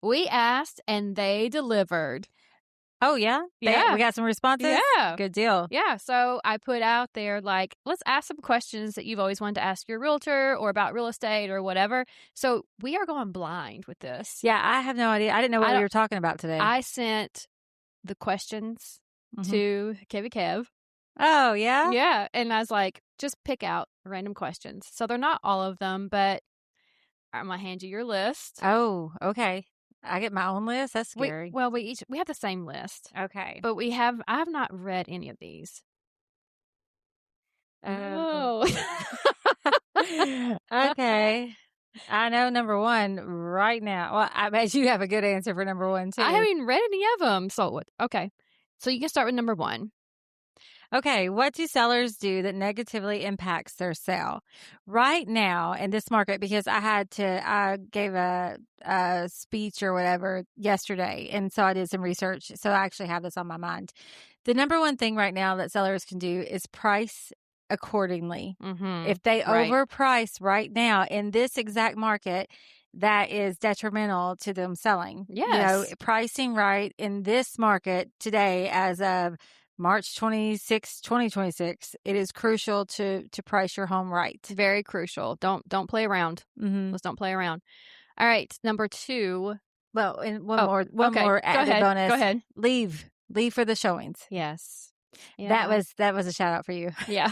We asked and they delivered. Oh, yeah? Yeah. We got some responses? Yeah. Good deal. Yeah. So I put out there, like, let's ask some questions that you've always wanted to ask your realtor or about real estate or whatever. So we are going blind with this. Yeah, I have no idea. I didn't know what we were talking about today. I sent the questions to Kevy Kev. Oh, yeah? Yeah. And I was like, just pick out random questions. So they're not all of them, but I'm going to hand you your list. Oh, okay. I get my own list? That's scary. We have the same list. Okay. But I have not read any of these. Oh. Okay. I know number one right now. Well, I bet you have a good answer for number one, too. I haven't even read any of them. So, okay. So you can start with number one. Okay, what do sellers do that negatively impacts their sale? Right now in this market, because I gave a speech or whatever yesterday, and so I did some research. So I actually have this on my mind. The number one thing right now that sellers can do is price accordingly. If they overprice right now in this exact market, that is detrimental to them selling. Yes. Pricing right in this market today as of March 26, 2026, it is crucial to price your home right. Very crucial. Don't play around. Let's don't play around. All right, number two. Well, and one more added bonus. Go ahead. Leave for the showings. Yes. Yeah. That was a shout out for you. Yeah.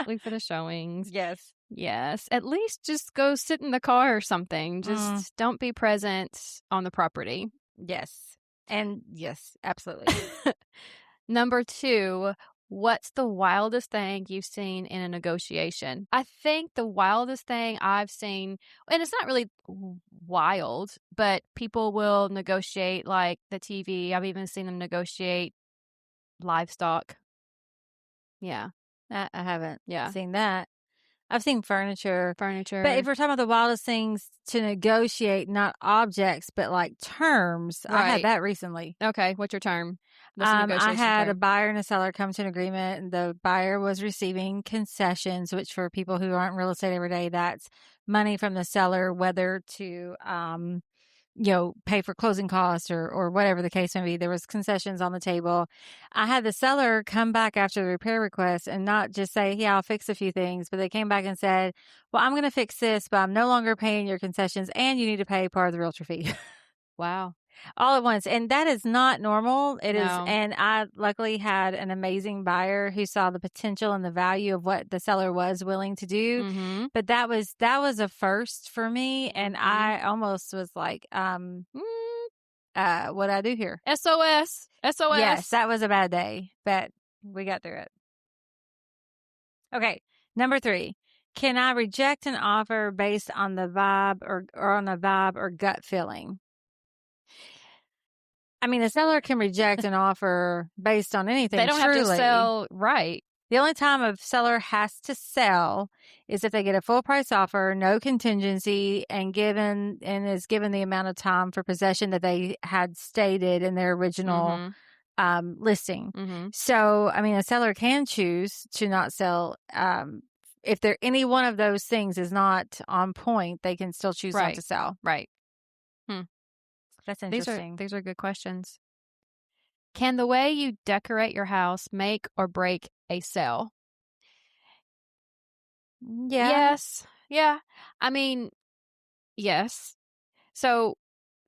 Leave for the showings. Yes. Yes. At least just go sit in the car or something. Just don't be present on the property. Yes. And yes, absolutely. Number two, what's the wildest thing you've seen in a negotiation? I think the wildest thing I've seen, and it's not really wild, but people will negotiate like the TV. I've even seen them negotiate livestock. Yeah. I haven't seen that. I've seen furniture. But if we're talking about the wildest things to negotiate, not objects, but like terms, I had that recently. Okay. What's your term? I had a buyer and a seller come to an agreement, and the buyer was receiving concessions, which for people who aren't in real estate every day, that's money from the seller, whether to, pay for closing costs or whatever the case may be. There was concessions on the table. I had the seller come back after the repair request and not just say, yeah, I'll fix a few things, but they came back and said, well, I'm going to fix this, but I'm no longer paying your concessions and you need to pay part of the realtor fee. Wow. All at once. And that is not normal. It is. And I luckily had an amazing buyer who saw the potential and the value of what the seller was willing to do. But that was a first for me. And I almost was like, what'd I do here? SOS. Yes, that was a bad day, but we got through it. Okay. Number three. Can I reject an offer based on the vibe or on a vibe or gut feeling? I mean, a seller can reject an offer based on anything. They don't have to sell right. The only time a seller has to sell is if they get a full price offer, no contingency, and is given the amount of time for possession that they had stated in their original listing. So, I mean, a seller can choose to not sell. If any one of those things is not on point, they can still choose not to sell. Right. That's interesting. These are good questions. Can the way you decorate your house make or break a sale? Yeah. Yes. Yeah. I mean, yes. So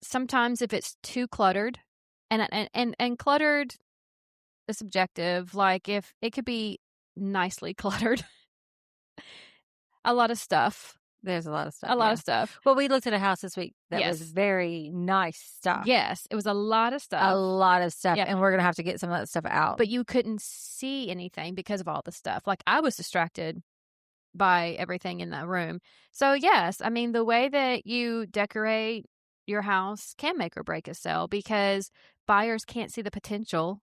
sometimes if it's too cluttered, and cluttered is subjective, like if it could be nicely cluttered. A lot of stuff. There's a lot of stuff. A lot of stuff. Well, we looked at a house this week that was very nice stuff. Yes, it was a lot of stuff. A lot of stuff. And we're going to have to get some of that stuff out. But you couldn't see anything because of all the stuff. Like I was distracted by everything in that room. So yes, I mean, the way that you decorate your house can make or break a sale because buyers can't see the potential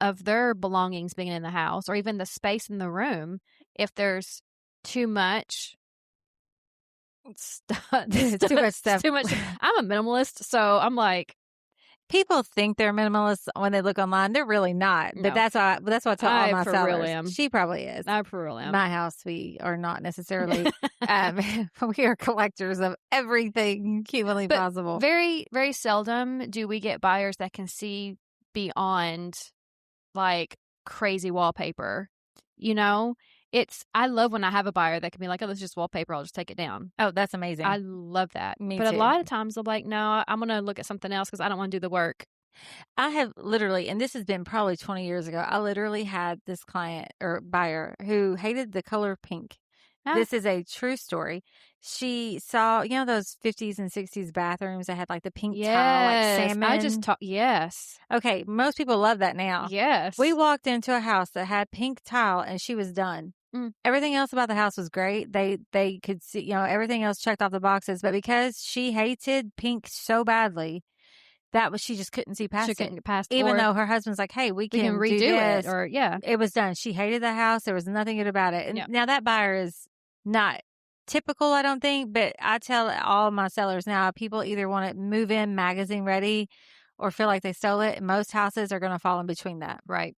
of their belongings being in the house or even the space in the room if there's too much stuff. Too much stuff. Too much. I'm a minimalist, so I'm like, People think they're minimalists when they look online. They're really not. But No. that's what I tell all I my for real sellers. am. She probably is. I for real am. My house, we are not necessarily. Um, we are collectors of everything humanly But possible. very, very seldom do we get buyers that can see beyond like crazy wallpaper. You know, I love when I have a buyer that can be like, oh, this is just wallpaper. I'll just take it down. Oh, that's amazing. I love that. Me But a too. lot of times they're like, no, I'm going to look at something else because I don't want to do the work. I have literally, and this has been probably 20 years ago, I literally had this client or buyer who hated the color pink. Ah, This is a true story. She saw, those 50s and 60s bathrooms that had like the pink tile, like yes. salmon. I just talk. Yes. Okay, most people love that now. Yes. We walked into a house that had pink tile and she was done. Mm. Everything else about the house was great. They could see, everything else checked off the boxes, but because she hated pink so badly, she just couldn't see past She it. couldn't get past, Even or though her husband's like, hey, we can redo do this. it, or yeah. It was done. She hated the house. There was nothing good about it. And Yep. now that buyer is not typical, I don't think, but I tell all my sellers now, people either want to move in magazine ready or feel like they stole it. Most houses are going to fall in between that. Right.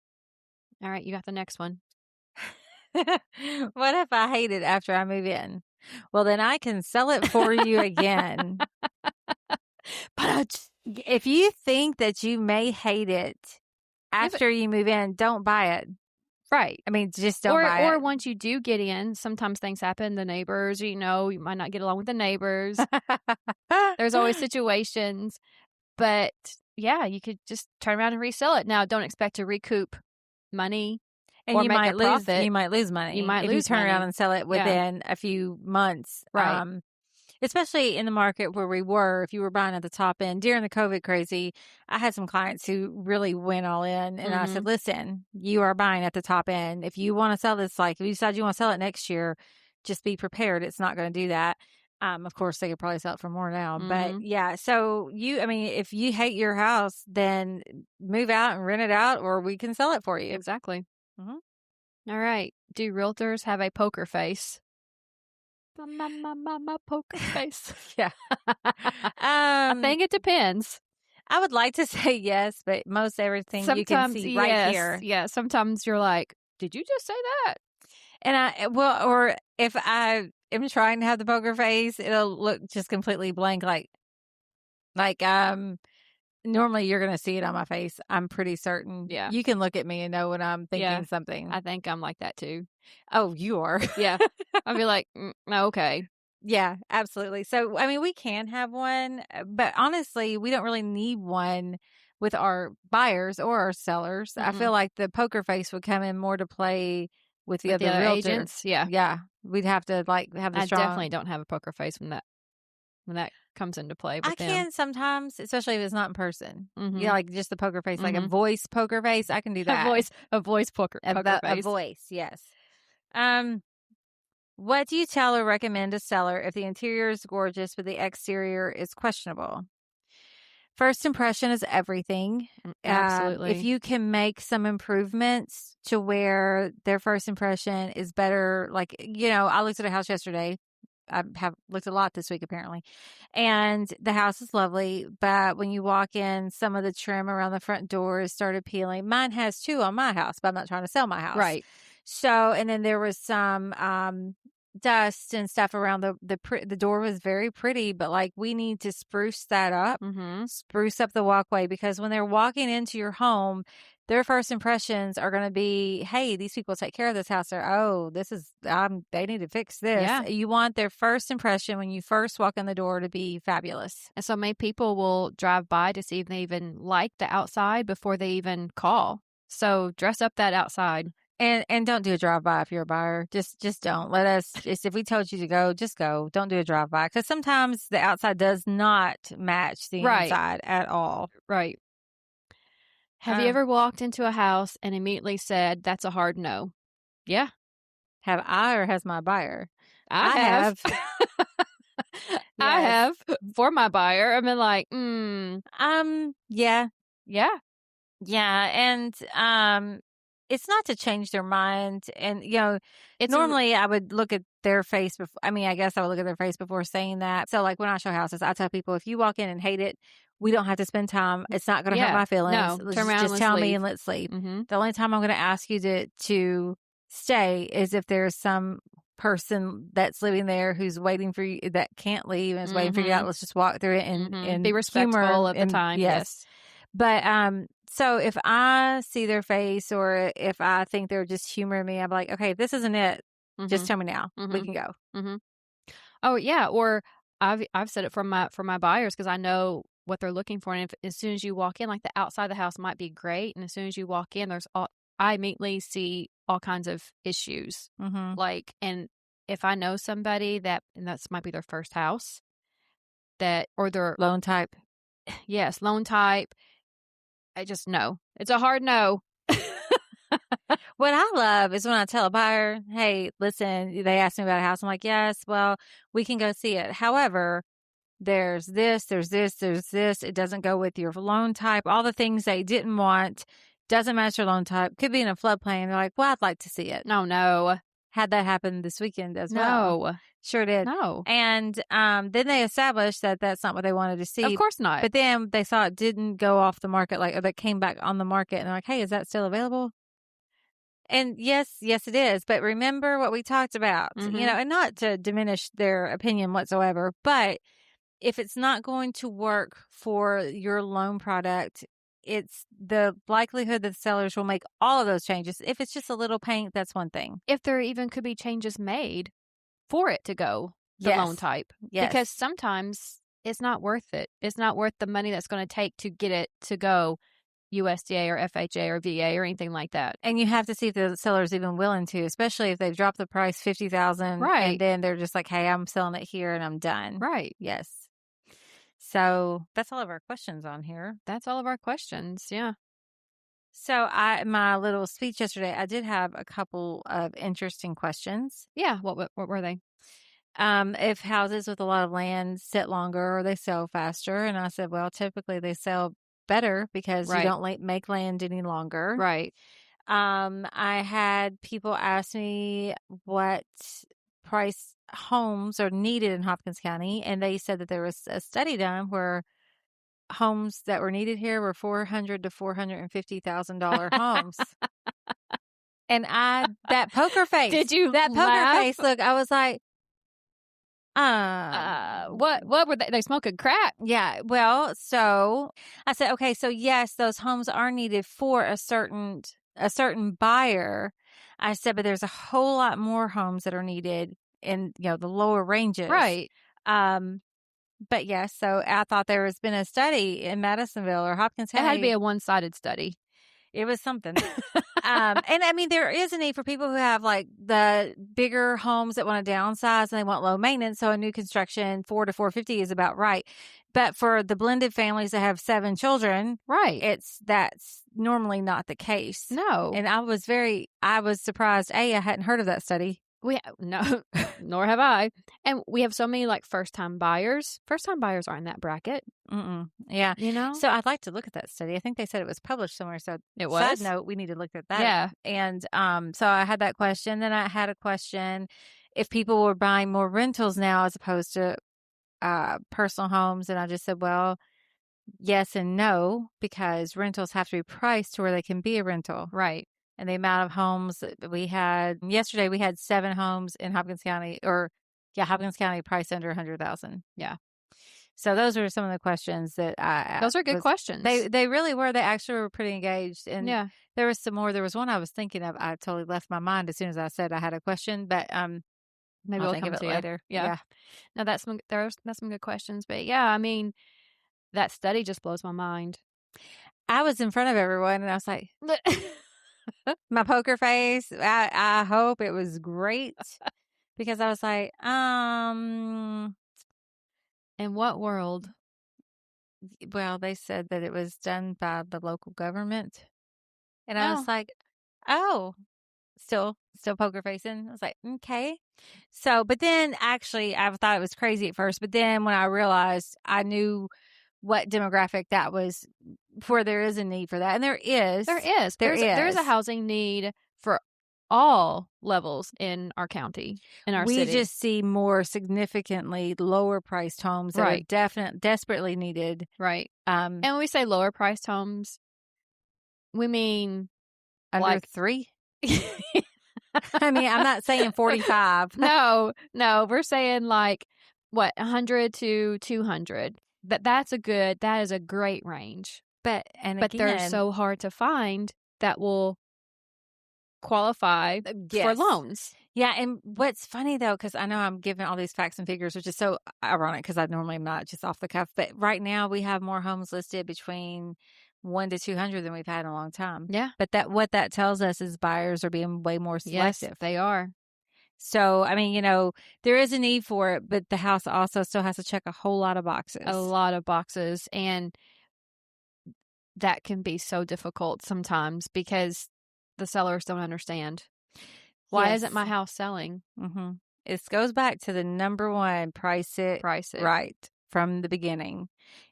All right. You got the next one. What if I hate it after I move in? Well, then I can sell it for you again. But if you think that you may hate it after you move in, don't buy it. Right. I mean, just don't buy it. Or once you do get in, sometimes things happen. The neighbors, you might not get along with the neighbors. There's always situations. But yeah, you could just turn around and resell it. Now, don't expect to recoup money and or you make might a profit. You might lose money. You might if lose you turn money. around and sell it within a few months. Right. Especially in the market where we were, if you were buying at the top end during the COVID crazy, I had some clients who really went all in. And I said, listen, you are buying at the top end. If you want to sell this, if you decide you want to sell it next year, just be prepared. It's not going to do that. Of course, they could probably sell it for more now. But yeah, so if you hate your house, then move out and rent it out, or we can sell it for you. Exactly. All right. Do realtors have a poker face? My poker face. Yeah. I think it depends. I would like to say yes, but most everything you can see right here. Yeah. Sometimes you're like, did you just say that? And or if I am trying to have the poker face, it'll look just completely blank. Normally you're going to see it on my face. I'm pretty certain. Yeah. You can look at me and know when I'm thinking something. I think I'm like that too. Oh, you are. Yeah. I'll be like, okay. Yeah, absolutely. So, we can have one, but honestly, we don't really need one with our buyers or our sellers. I feel like the poker face would come in more to play with the other realtors. Agents. Yeah. Yeah. We'd have to have the strong. I definitely don't have a poker face when that comes into play with them. I can sometimes, especially if it's not in person. Yeah, like just the poker face, like a voice poker face. I can do that. A voice poker face. A voice, yes. What do you tell or recommend a seller if the interior is gorgeous but the exterior is questionable? First impression is everything. Absolutely. If you can make some improvements to where their first impression is better, I looked at a house yesterday. I have looked a lot this week, apparently. And the house is lovely, but when you walk in, some of the trim around the front doors started peeling. Mine has too on my house, but I'm not trying to sell my house. Right. So, and then there was some dust and stuff around the door was very pretty, but we need to spruce that up, spruce up the walkway, because when they're walking into your home, their first impressions are going to be, hey, these people take care of this house, or, oh, this is, they need to fix this. Yeah. You want their first impression when you first walk in the door to be fabulous. And so many people will drive by to see if they even like the outside before they even call. So dress up that outside. And don't do a drive-by if you're a buyer. Just don't. If we told you to go, just go. Don't do a drive-by. Because sometimes the outside does not match the inside at all. Right. Have you ever walked into a house and immediately said, that's a hard no? Yeah. Have I, or has my buyer? I have. I have for my buyer. I've been like, yeah. Yeah. Yeah. And, it's not to change their mind. And, normally I would look at their face before. I guess I would look at their face before saying that. So when I show houses, I tell people, if you walk in and hate it, we don't have to spend time. It's not going to hurt Yeah. my feelings. No. Turn around, Just let's tell me leave. and let's leave. Mm-hmm. The only time I'm going to ask you to stay is if there's some person that's living there who's waiting for you, that can't leave and is waiting for you out. Let's just walk through it in Be respectful humor of the and time. Yes. But so if I see their face or if I think they're just humoring me, I'm like, okay, if this isn't it, just tell me now. We can go. Mm-hmm. Oh yeah, or I've said it for my buyers because I know what they're looking for, and if, as soon as you walk in, like the outside of the house might be great, and as soon as you walk in, I immediately see all kinds of issues. Like, and if I know somebody and that's might be their first house, or their Loan type. Yes, loan type. I just no. It's a hard no. What I love is when I tell a buyer, hey, listen, they ask me about a house. I'm like, yes, well, we can go see it. However, there's this, there's this, there's this. It doesn't go with your loan type. All the things they didn't want doesn't match your loan type. Could be in a floodplain. They're like, well, I'd like to see it. No. Had that happen this weekend as well. No. Sure did. No. And then they established that that's not what they wanted to see. Of course not. But then they saw it didn't go off the market, or that came back on the market. And they're like, hey, is that still available? And yes, it is. But remember what we talked about, and not to diminish their opinion whatsoever, but if it's not going to work for your loan product, it's the likelihood that the sellers will make all of those changes. If it's just a little paint, that's one thing. If there even could be changes made for it to go the loan type. Yes. Because sometimes it's not worth it. It's not worth the money that's going to take to get it to go USDA or FHA or VA or anything like that. And you have to see if the seller's even willing to, especially if they've dropped the price $50,000, right? And then they're just like, "Hey, I'm selling it here and I'm done." Right? Yes. So that's all of our questions on here. That's all of our questions. Yeah. So my little speech yesterday, I did have a couple of interesting questions. Yeah. What were they? If houses with a lot of land sit longer or they sell faster, and I said, well, typically they sell better because you don't make land any longer. Right. I had people ask me what price homes are needed in Hopkins County, and they said that there was a study done where homes that were needed here were $400,000 to $450,000 homes. And that poker face. Did you that laugh? Poker face look? I was like, what were they smoking crack? Yeah. Well, so I said, okay, so yes, those homes are needed for a certain buyer. I said, but there's a whole lot more homes that are needed in, the lower ranges. Right. But yes, so I thought there has been a study in Madisonville or Hopkins County. It had to be a one-sided study. It was something. And I mean, there is a need for people who have like the bigger homes that want to downsize and they want low maintenance. So a new construction, 4 to 450 is about right. But for the blended families that have 7 children, right, that's normally not the case. No. And I was surprised. I hadn't heard of that study. No, nor have I. And we have so many like first-time buyers. First-time buyers aren't in that bracket. Yeah. So I'd like to look at that study. I think they said it was published somewhere. So it was. Side note, we need to look at that. Yeah. And so I had that question. Then I had a question if people were buying more rentals now as opposed to personal homes. And I just said, well, yes and no, because rentals have to be priced to where they can be a rental. Right. And the amount of homes we had yesterday, we had 7 homes in Hopkins County, Hopkins County priced under 100,000. Yeah. So those were some of the questions that I asked. Those are good questions. They really were. They actually were pretty engaged. And there was some more. There was one I was thinking of. I totally left my mind as soon as I said I had a question, but maybe we'll think of it later. Yeah. No, that's some good questions. But yeah, I mean, that study just blows my mind. I was in front of everyone and I was like, my poker face. I hope it was great because I was like, in what world? Well, they said that it was done by the local government. And I was like, oh, still poker facing. I was like, okay. So, but then actually I thought it was crazy at first, but then when I realized I knew what demographic that was, where there is a need for that. And there is. There's a housing need for all levels in our county, in our We city. just see more significantly lower priced homes that Right. are desperately needed. Right. And when we say lower priced homes, we mean Under like 3. I mean, I'm not saying 45. No, we're saying like what, 100 to 200. That is a great range. But they're again, so hard to find that will qualify for yes. loans. Yeah, and what's funny though, because I know I'm giving all these facts and figures, which is so ironic because I normally am not just off the cuff. But right now we have more homes listed between 1 to 200 than we've had in a long time. Yeah. But what that tells us is buyers are being way more selective. Yes, they are. So, I mean, there is a need for it, but the house also still has to check a whole lot of boxes. A lot of boxes. And that can be so difficult sometimes because the sellers don't understand. Why isn't my house selling? Mm-hmm. It goes back to the number one, price it right from the beginning.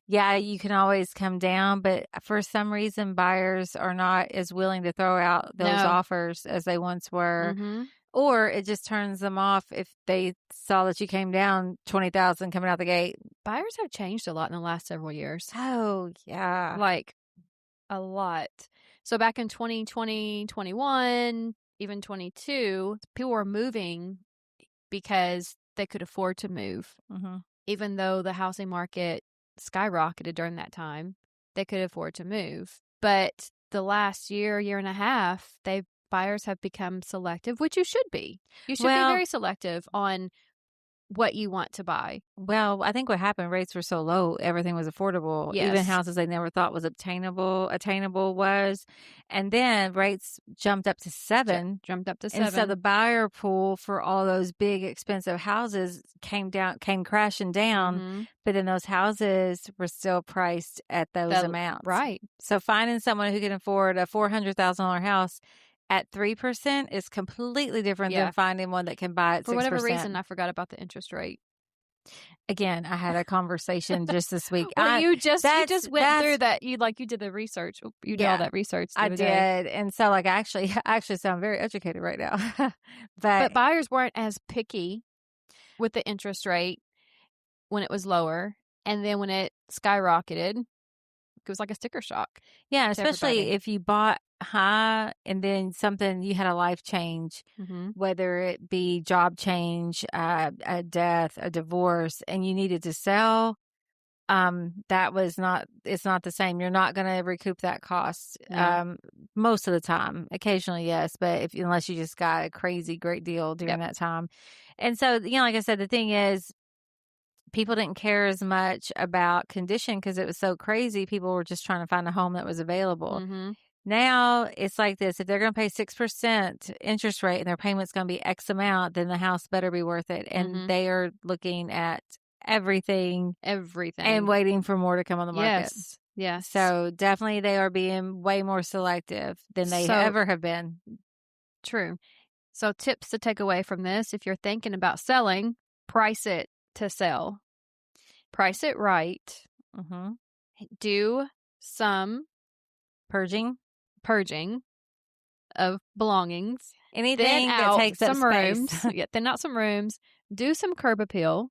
Yeah, you can always come down, but for some reason, buyers are not as willing to throw out those offers as they once were. Mm-hmm. Or it just turns them off if they saw that you came down 20,000 coming out the gate. Buyers have changed a lot in the last several years. Oh, yeah. Like a lot. So back in 2020, 21, even 22, people were moving because they could afford to move. Mm-hmm. Even though the housing market skyrocketed during that time, they could afford to move. But the last year and a half, buyers have become selective, which you should be. You should be very selective on what you want to buy. Well, I think what happened, rates were so low, everything was affordable. Yes. Even houses they never thought was attainable was. And then rates jumped up to 7. Jumped up to 7. And so the buyer pool for all those big expensive houses came crashing down. Mm-hmm. But then those houses were still priced at those amounts. Right. So finding someone who can afford a $400,000 house at 3% is completely different than finding one that can buy at 6%. For whatever reason, I forgot about the interest rate. Again, I had a conversation just this week. Well, you just went through that. You did the research. You did all that research the other day. I did. And so I actually sound very educated right now. but buyers weren't as picky with the interest rate when it was lower. And then when it skyrocketed, it was like a sticker shock. Yeah, especially if you bought high and then you had a life change, mm-hmm. whether it be job change, a death, a divorce, and you needed to sell. It's not the same. You're not going to recoup that cost. Yeah. Most of the time, occasionally, yes, but unless you just got a crazy great deal during that time. And so, like I said, the thing is, people didn't care as much about condition because it was so crazy. People were just trying to find a home that was available. Mm-hmm. Now it's like this. If they're going to pay 6% interest rate and their payment's going to be X amount, then the house better be worth it. And mm-hmm. they are looking at everything and waiting for more to come on the market. Yes. So definitely they are being way more selective than they ever have been. True. So tips to take away from this: if you're thinking about selling, price it to sell. Price it right. Mm-hmm. Do some purging of belongings. Anything that takes up some space. rooms. Thin out some rooms. Do some curb appeal.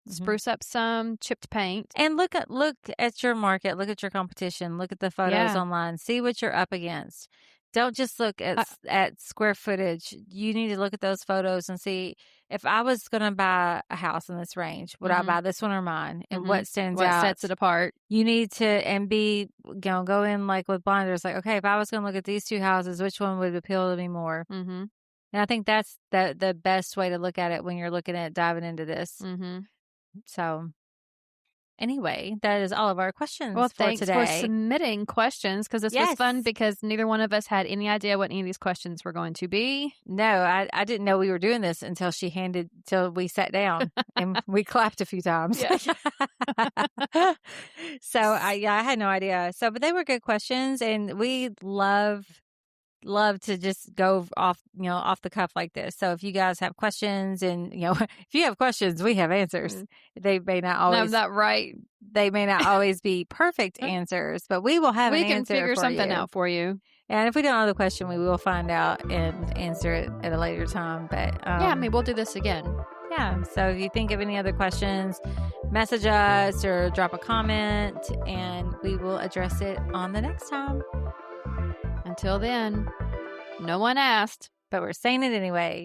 Mm-hmm. Spruce up some chipped paint. And look at your market. Look at your competition. Look at the photos online. See what you're up against. Don't just look at square footage. You need to look at those photos and see, if I was going to buy a house in this range, would mm-hmm. I buy this one or mine? And mm-hmm. what stands out? What sets it apart? You need to, and go in like with blinders. Like, okay, if I was going to look at these two houses, which one would appeal to me more? Mm-hmm. And I think that's the best way to look at it when you're looking at diving into this. Mm-hmm. So anyway, that is all of our questions for today. Well, thanks for submitting questions, because this was fun, because neither one of us had any idea what any of these questions were going to be. No, I didn't know we were doing this until we sat down and we clapped a few times. Yeah. So I had no idea. So, but they were good questions, and we love to just go off the cuff like this. So if you guys have questions, and if you have questions, we have answers. Mm-hmm. They may not always They may not always be perfect answers, but we will have an answer. We can figure something out for you. And if we don't know the question, we will find out and answer it at a later time. But yeah, I mean, we'll do this again. Yeah. So if you think of any other questions, message us or drop a comment, and we will address it on the next time. Until then, no one asked, but we're saying it anyway.